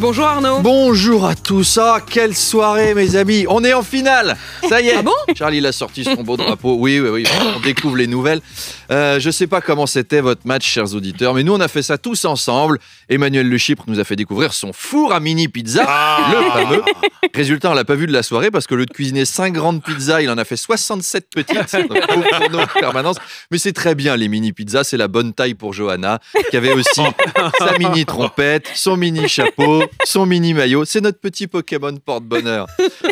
Bonjour Arnaud. Bonjour à tous. Ah, quelle soirée mes amis. On est en finale. Ça y est. Ah bon ? Charlie il a sorti son beau drapeau. Oui, on découvre les nouvelles. Je sais pas comment c'était votre match, chers auditeurs, mais nous on a fait ça tous ensemble. Emmanuel Le Chypre nous a fait découvrir son four à mini pizza, le fameux. Résultat, on l'a pas vu de la soirée parce que le de cuisiner 5 grandes pizzas, il en a fait 67 petites. Donc, pour nos permanences. Mais c'est très bien les mini pizzas, c'est la bonne taille pour Johanna, qui avait aussi sa mini trompette, son mini chapeau, son mini maillot. C'est notre petit Pokémon porte-bonheur.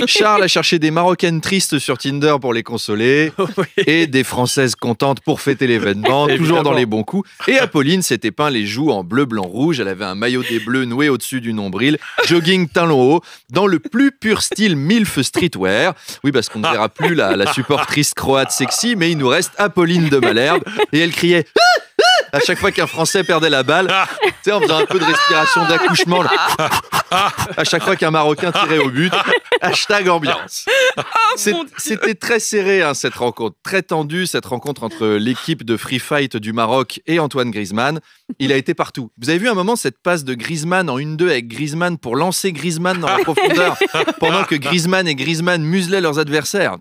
Charles a cherché des Marocaines tristes sur Tinder pour les consoler et des Françaises contentes pour fêter l'événement, toujours dans les bons coups. Et Apolline s'était peint les joues en bleu, blanc, rouge. Elle avait un maillot des Bleus noué au-dessus du nombril, jogging talons hauts, dans le plus pur style MILF streetwear. Oui, parce qu'on ne verra plus la supportrice croate sexy, mais il nous reste Apolline de Malherbe. Et elle criait à chaque fois qu'un Français perdait la balle, tu sais, en faisant un peu de respiration d'accouchement, là. À chaque fois qu'un Marocain tirait au but. Hashtag ambiance. C'était très serré, hein, cette rencontre. Très tendue, cette rencontre entre l'équipe de Free Fight du Maroc et Antoine Griezmann. Il a été partout. Vous avez vu un moment cette passe de Griezmann en 1-2 avec Griezmann pour lancer Griezmann dans la profondeur pendant que Griezmann et Griezmann muselaient leurs adversaires.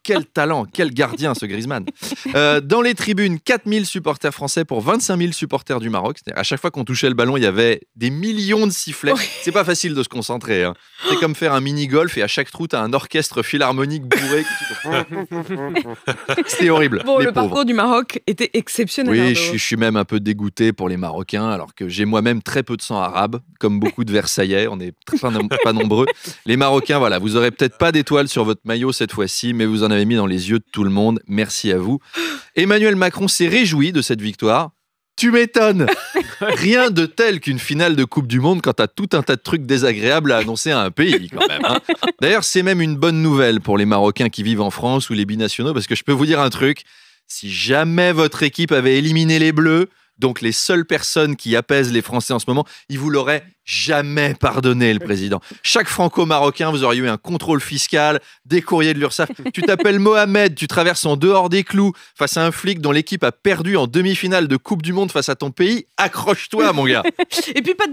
Quel talent, quel gardien ce Griezmann. Dans les tribunes, 4000 supporters français pour 25 000 supporters du Maroc. À chaque fois qu'on touchait le ballon, il y avait des millions de sifflets. C'est pas facile de se concentrer. Hein. C'est comme faire un mini-golf et à chaque trou, t'as un orchestre philharmonique bourré. C'était horrible. Bon, le parcours du Maroc était exceptionnel. Oui, je suis même un peu dégoûté pour les Marocains, alors que j'ai moi-même très peu de sang arabe, comme beaucoup de Versaillais. On n'est pas nombreux. Les Marocains, voilà, vous aurez peut-être pas d'étoile sur votre maillot cette fois-ci, mais vous en avez mis dans les yeux de tout le monde. Merci à vous. Emmanuel Macron s'est réjoui de cette victoire. Tu m'étonnes. Rien de tel qu'une finale de Coupe du Monde quand t'as tout un tas de trucs désagréables à annoncer à un pays, quand même. Hein. D'ailleurs, c'est même une bonne nouvelle pour les Marocains qui vivent en France ou les binationaux, parce que je peux vous dire un truc. Si jamais votre équipe avait éliminé les Bleus, donc les seules personnes qui apaisent les Français en ce moment, il vous l'aurait jamais pardonné, le président. Chaque franco-marocain, vous auriez eu un contrôle fiscal, des courriers de l'URSSAF. Tu t'appelles Mohamed, tu traverses en dehors des clous face à un flic dont l'équipe a perdu en demi-finale de Coupe du Monde face à ton pays. Accroche-toi, mon gars. Et puis pas de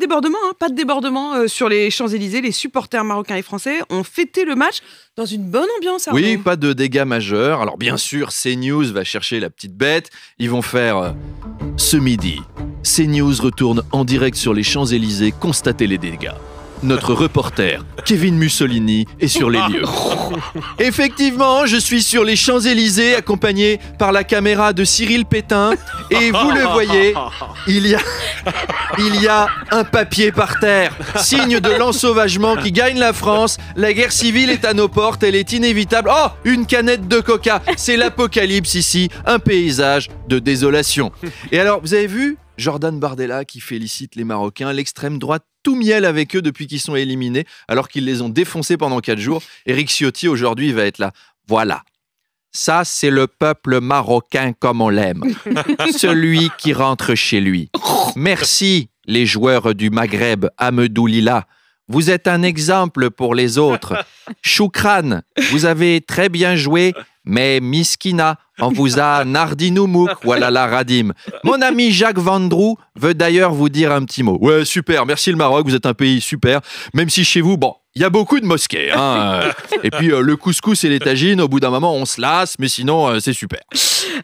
débordement, sur les Champs-Élysées. Les supporters marocains et français ont fêté le match dans une bonne ambiance. Arnaud. Oui, pas de dégâts majeurs. Alors bien sûr, CNews va chercher la petite bête. Ils vont faire... Ce midi, CNews retourne en direct sur les Champs-Élysées constater les dégâts. Notre reporter, Kevin Mussolini, est sur les lieux. Effectivement, je suis sur les Champs-Élysées, accompagné par la caméra de Cyril Pétain. Et vous le voyez, il y a un papier par terre. Signe de l'ensauvagement qui gagne la France. La guerre civile est à nos portes, elle est inévitable. Oh, une canette de coca. C'est l'apocalypse ici, un paysage de désolation. Et alors, vous avez vu Jordan Bardella qui félicite les Marocains, l'extrême droite tout miel avec eux depuis qu'ils sont éliminés, alors qu'ils les ont défoncés pendant 4 jours. Éric Ciotti, aujourd'hui, va être là. Voilà. Ça, c'est le peuple marocain comme on l'aime. Celui qui rentre chez lui. Merci, les joueurs du Maghreb, Amadou Lila. Vous êtes un exemple pour les autres. Choukran, vous avez très bien joué, mais Miskina, on vous a nardinoumouk, voilà la radim. Mon ami Jacques Vendroux veut d'ailleurs vous dire un petit mot. Ouais, super, merci le Maroc, vous êtes un pays super, même si chez vous, bon, il y a beaucoup de mosquées. Hein. Et puis le couscous et les tagines, au bout d'un moment, on se lasse, mais sinon, c'est super.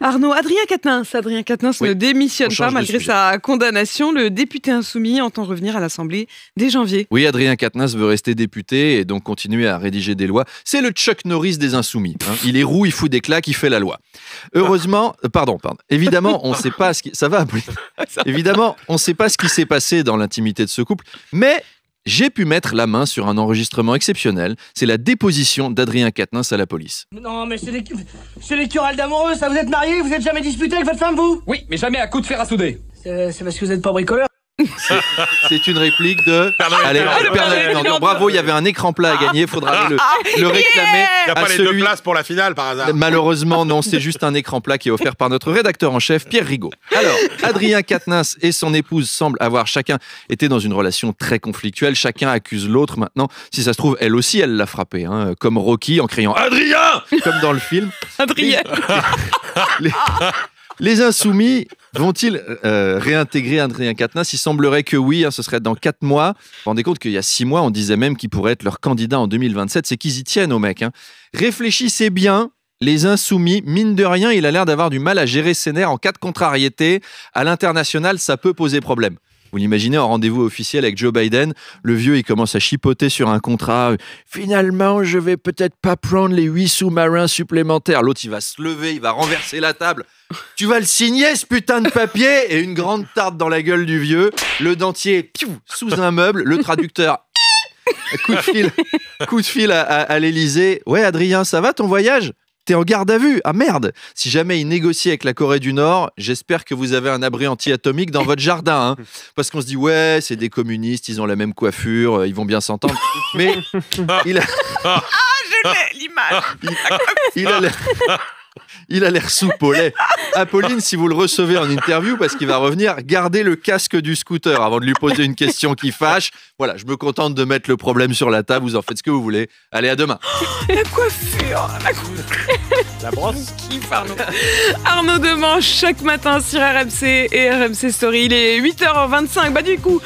Arnaud, Adrien Quatennens ne démissionne pas malgré sa condamnation. Le député insoumis entend revenir à l'Assemblée dès janvier. Oui, Adrien Quatennens veut rester député et donc continuer à rédiger des lois. C'est le Chuck Norris des insoumis. Hein. Il est roux, il fout des claques, il fait la loi. Heureusement, pardon. Évidemment, on ne sait pas ce qui... Ça va, évidemment, on ne sait pas ce qui s'est passé dans l'intimité de ce couple, mais... J'ai pu mettre la main sur un enregistrement exceptionnel. C'est la déposition d'Adrien Quatennens à la police. Non, mais c'est des querelles d'amoureux, ça. Vous êtes mariés, vous êtes jamais disputé avec votre femme, vous? Oui, mais jamais à coup de fer à souder. C'est parce que vous n'êtes pas bricoleur. C'est une réplique de... Allez, bravo, il y avait un écran plat à gagner, il faudra aller le réclamer. Il n'y a pas les 2 places pour la finale, par hasard. Malheureusement, non, c'est juste un écran plat qui est offert par notre rédacteur en chef, Pierre Rigaud. Alors, Adrien Quatennens et son épouse semblent avoir chacun été dans une relation très conflictuelle. Chacun accuse l'autre maintenant. Si ça se trouve, elle aussi, elle l'a frappé, hein, comme Rocky en criant « Adrien !» comme dans le film. Adrien Les Insoumis vont-ils réintégrer Adrien Quatennens ? Il semblerait que oui, ce serait dans 4 mois. Vous vous rendez compte qu'il y a 6 mois, on disait même qu'il pourrait être leur candidat en 2027. C'est qu'ils y tiennent au mec. Réfléchissez bien. Les Insoumis, mine de rien, il a l'air d'avoir du mal à gérer ses nerfs en cas de contrariété. À l'international, ça peut poser problème. Vous l'imaginez en rendez-vous officiel avec Joe Biden, le vieux, il commence à chipoter sur un contrat. Finalement, je vais peut-être pas prendre les 8 sous-marins supplémentaires. L'autre, il va se lever, il va renverser la table. Tu vas le signer, ce putain de papier ? Et une grande tarte dans la gueule du vieux. Le dentier, sous un meuble. Le traducteur, coup de fil à l'Élysée. Ouais, Adrien, ça va ton voyage ? T'es en garde à vue. Ah merde. Si jamais il négocie avec la Corée du Nord, j'espère que vous avez un abri anti-atomique dans votre jardin. Parce qu'on se dit, ouais, c'est des communistes, ils ont la même coiffure, ils vont bien s'entendre. Mais il a... Ah, je l'ai, l'image. Il a l'air soupe au lait. Apolline, si vous le recevez en interview, parce qu'il va revenir, gardez le casque du scooter avant de lui poser une question qui fâche. Voilà, je me contente de mettre le problème sur la table. Vous en faites ce que vous voulez. Allez, à demain. La coiffure. La brosse. Arnaud Demanche, chaque matin sur RMC et RMC Story. Il est 8h25. Du coup...